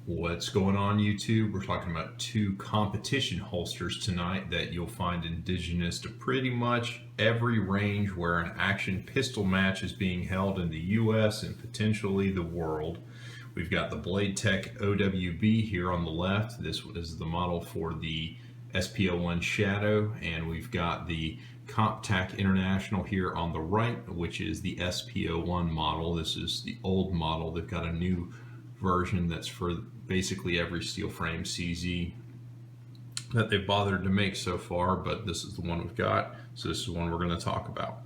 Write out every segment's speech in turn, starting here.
What's going on, YouTube? We're talking about two competition holsters tonight that you'll find indigenous to pretty much every range where an action pistol match is being held in the US and potentially the world. We've got the BladeTech OWB here on the left. This is the model for the SP01 Shadow, and we've got the CompTac International here on the right, which is the SP01 model. This is the old model. They've got a new version that's for basically every steel frame CZ that they've bothered to make so far, but this is the one we've got, so this is the one we're going to talk about.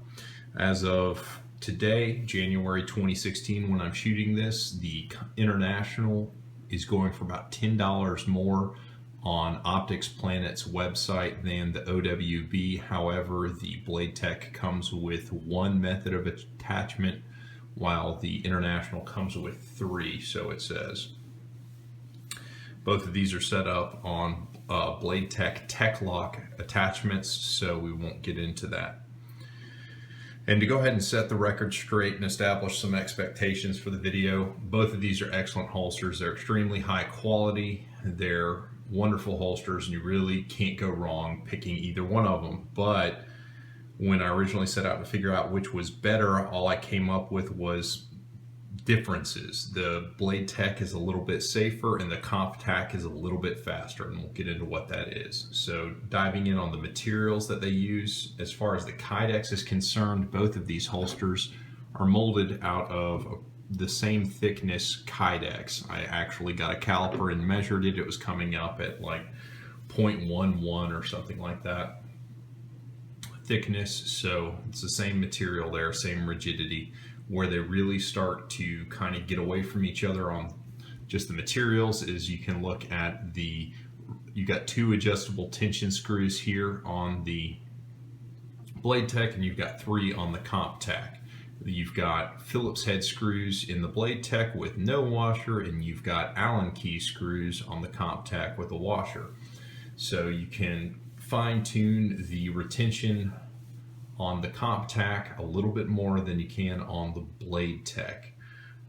As of today, January 2016, when I'm shooting this, the International is going for about $10 more on Optics Planet's website than the OWB. However, the BladeTech comes with one method of attachment, while the International comes with three, so it says. Both of these are set up on BladeTech Tech-Lock attachments, so we won't get into that. And to go ahead and set the record straight and establish some expectations for the video, both of these are excellent holsters. They're extremely high quality. They're wonderful holsters, and you really can't go wrong picking either one of them. But when I originally set out to figure out which was better, all I came up with was differences. The BladeTech is a little bit safer and the Comp-Tac is a little bit faster, and we'll get into what that is. So diving in on the materials that they use, as far as the Kydex is concerned, both of these holsters are molded out of the same thickness Kydex. I actually got a caliper and measured it. It was coming up at like 0.11 or something like that thickness, so it's the same material there, same rigidity. Where they really start to kind of get away from each other on just the materials is you can look at you got two adjustable tension screws here on the BladeTech, and you've got three on the CompTac. You've got Phillips head screws in the BladeTech with no washer, and you've got Allen key screws on the CompTac with a washer. So you can fine-tune the retention on the CompTac a little bit more than you can on the BladeTech,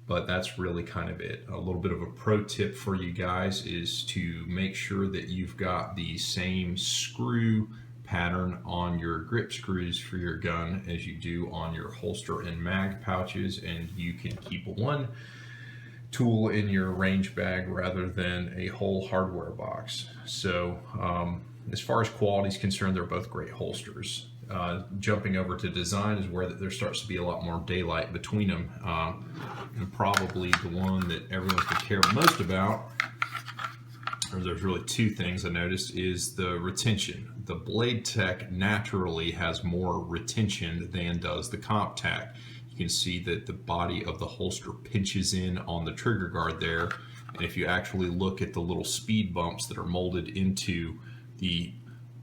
but that's really kind of it. A little bit of a pro tip for you guys is to make sure that you've got the same screw pattern on your grip screws for your gun as you do on your holster and mag pouches, and you can keep one tool in your range bag rather than a whole hardware box. So as far as quality is concerned, they're both great holsters. Jumping over to design is where there starts to be a lot more daylight between them, and probably the one that everyone could care most about, or there's really two things I noticed, is the retention. The BladeTech naturally has more retention than does the CompTac. You can see that the body of the holster pinches in on the trigger guard there, and if you actually look at the little speed bumps that are molded into the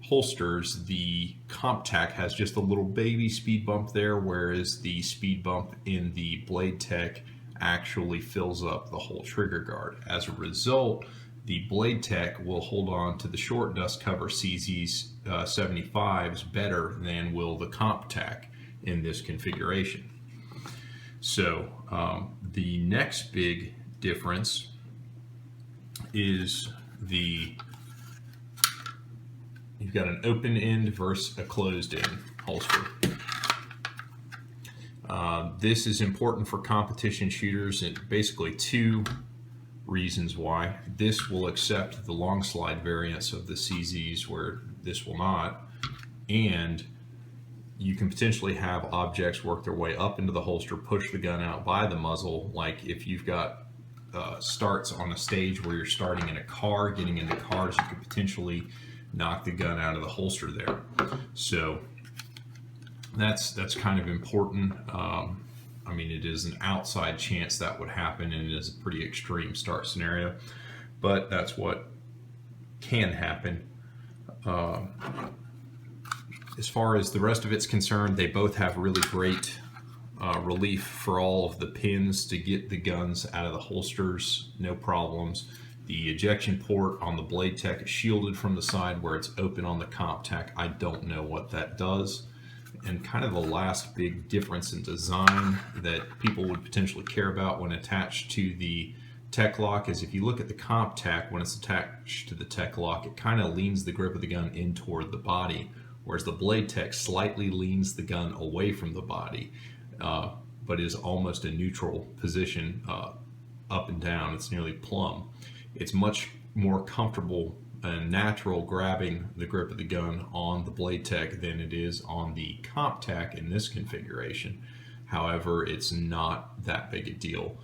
holsters, the CompTac has just a little baby speed bump there, whereas the speed bump in the BladeTech actually fills up the whole trigger guard. As a result, the BladeTech will hold on to the short dust cover CZ's 75s better than will the CompTac in this configuration. So the next big difference is you've got an open end versus a closed end holster. This is important for competition shooters, and basically two reasons why. This will accept the long slide variants of the CZs where this will not, and you can potentially have objects work their way up into the holster, push the gun out by the muzzle. Like if you've got starts on a stage where you're starting in a car, getting into cars, you could potentially knock the gun out of the holster there. So that's kind of important. I mean, it is an outside chance that would happen, and it is a pretty extreme start scenario, but that's what can happen. As far as the rest of it's concerned, they both have really great relief for all of the pins to get the guns out of the holsters, no problems. The ejection port on the BladeTech is shielded from the side where it's open on the CompTac. I don't know what that does. And kind of the last big difference in design that people would potentially care about when attached to the Tech lock is, if you look at the Comp-Tac, when it's attached to the Tech lock, it kind of leans the grip of the gun in toward the body, whereas the Blade Tech slightly leans the gun away from the body, but is almost a neutral position, up and down. It's nearly plumb. It's much more comfortable and natural grabbing the grip of the gun on the Blade Tech than it is on the Comp-Tac in this configuration. However, it's not that big a deal.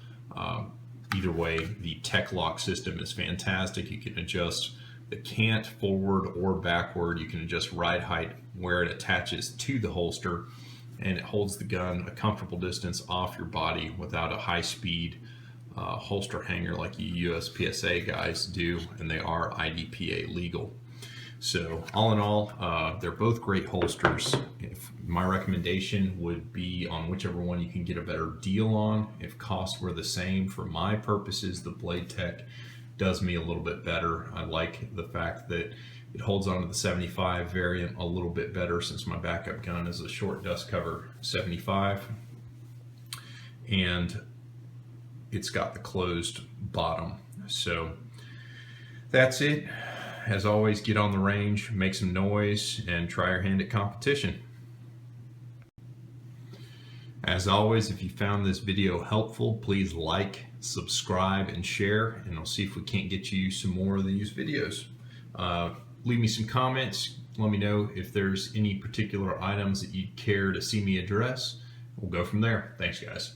Either way, the Tech lock system is fantastic. You can adjust the cant forward or backward. You can adjust ride height where it attaches to the holster, and it holds the gun a comfortable distance off your body without a high-speed holster hanger like you USPSA guys do, and they are IDPA legal. So all in all, they're both great holsters. My recommendation would be on whichever one you can get a better deal on. If costs were the same, for my purposes, the Blade Tech does me a little bit better. I like the fact that it holds onto the 75 variant a little bit better, since my backup gun is a short dust cover 75, and it's got the closed bottom. So that's it. As always, get on the range, make some noise, and try your hand at competition. As always, if you found this video helpful, please like, subscribe, and share, and I'll see if we can't get you some more of these videos. Leave me some comments. Let me know if there's any particular items that you'd care to see me address. We'll go from there. Thanks, guys.